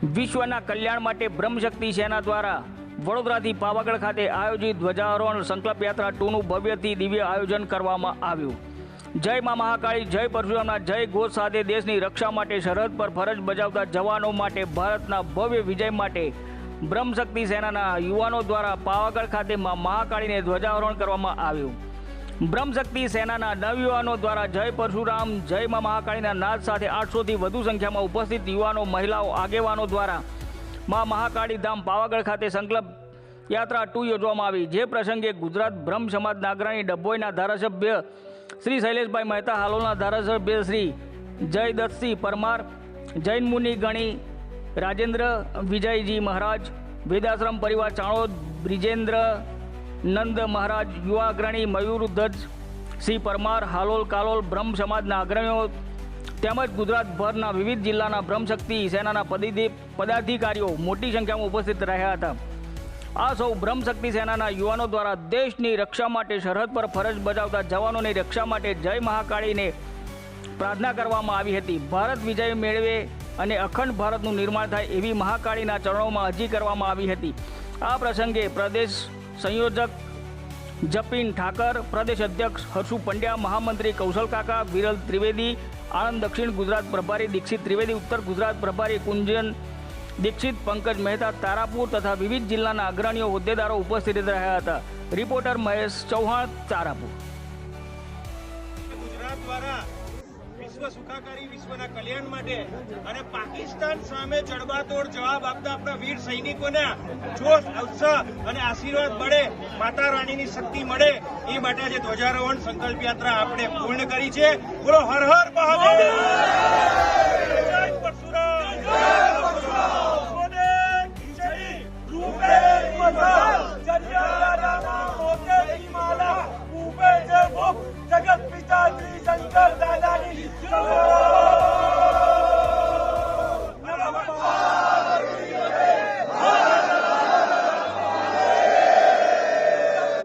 વિશ્વના કલ્યાણ માટે બ્રહ્મશક્તિ સેના દ્વારા વડોદરાથી પાવાગઢ ખાતે આયોજિત ધ્વજારોહણ સંકલ્પ યાત્રા 2નું ભવ્યથી દિવ્ય આયોજન કરવામાં આવ્યું। જય મા મહાકાળી, જય પરશુરામના જય ઘોષ સાથે દેશની રક્ષા માટે સરહદ પર ફરજ બજાવતા જવાનો માટે ભારતના ભવ્ય વિજય માટે બ્રહ્મશક્તિ સેનાના યુવાનો દ્વારા પાવાગઢ ખાતે મા મહાકાળીને ધ્વજારોહણ કરવામાં આવ્યું। બ્રહ્મશક્તિ સેનાના નવયુવાનો દ્વારા જય પરશુરામ, જય મા મહાકાળીના નાદ સાથે 800થી વધુ સંખ્યામાં ઉપસ્થિત યુવાનો, મહિલાઓ, આગેવાનો દ્વારા મા મહાકાળી ધામ પાવાગઢ ખાતે સંકલ્પ યાત્રા 2 યોજવામાં આવી। જે પ્રસંગે ગુજરાત બ્રહ્મ સમાજના અગ્રણી ડભોઈના ધારાસભ્ય શ્રી શૈલેષભાઈ મહેતા, હાલોલના ધારાસભ્ય શ્રી જયદત્તસિંહ પરમાર, જૈન મુનિ ગણી રાજેન્દ્ર વિજયજી મહારાજ, વેદાશ્રમ પરિવાર ચાણોદ બ્રિજેન્દ્ર નંદ મહારાજ, યુવા અગ્રણી મયુર ધજ સિંહ પરમાર, હાલોલ કાલોલ બ્રહ્મ સમાજના અગ્રણીઓ તેમજ ગુજરાતભરના વિવિધ જિલ્લાના બ્રહ્મશક્તિ સેનાના પદાધિકારીઓ મોટી સંખ્યામાં ઉપસ્થિત રહ્યા હતા। આ સૌ બ્રહ્મશક્તિ સેનાના યુવાનો દ્વારા દેશની રક્ષા માટે સરહદ પર ફરજ બજાવતા જવાનોની રક્ષા માટે જય મહાકાળીને પ્રાર્થના કરવામાં આવી હતી। ભારત વિજય મેળવે અને અખંડ ભારતનું નિર્માણ થાય એવી મહાકાળીના ચરણોમાં અરજી કરવામાં આવી હતી। આ પ્રસંગે પ્રદેશ સંયોજક જપીન ઠાકર, પ્રદેશ અધ્યક્ષ હર્ષુ પંડ્યા, મહામંત્રી કૌશલ કાકા, વિરલ ત્રિવેદી, આણંદ દક્ષિણ ગુજરાત પ્રભારી દીક્ષિત ત્રિવેદી, ઉત્તર ગુજરાત પ્રભારી કુંજન દીક્ષિત, પંકજ મહેતા તારાપુર તથા વિવિધ જિલ્લાના અગ્રણીઓ, હોદ્દેદારો ઉપસ્થિત રહ્યા હતા। રિપોર્ટર મહેશ ચૌહાણ, તારાપુર। ગુજરાત દ્વારા વિશ્વ સુખાકારી, વિશ્વના કલ્યાણ માટે અને પાકિસ્તાન સામે જડબાતોડ જવાબ આપતા આપણા વીર સૈનિકોના જોશ, ઉત્સાહ અને આશીર્વાદ મળે, માતા રાણીની શક્તિ મળે એ માટે આજે ધ્વજારોહણ સંકલ્પ યાત્રા આપણે પૂર્ણ કરી છે। બોલો હર હર મહાદેવ।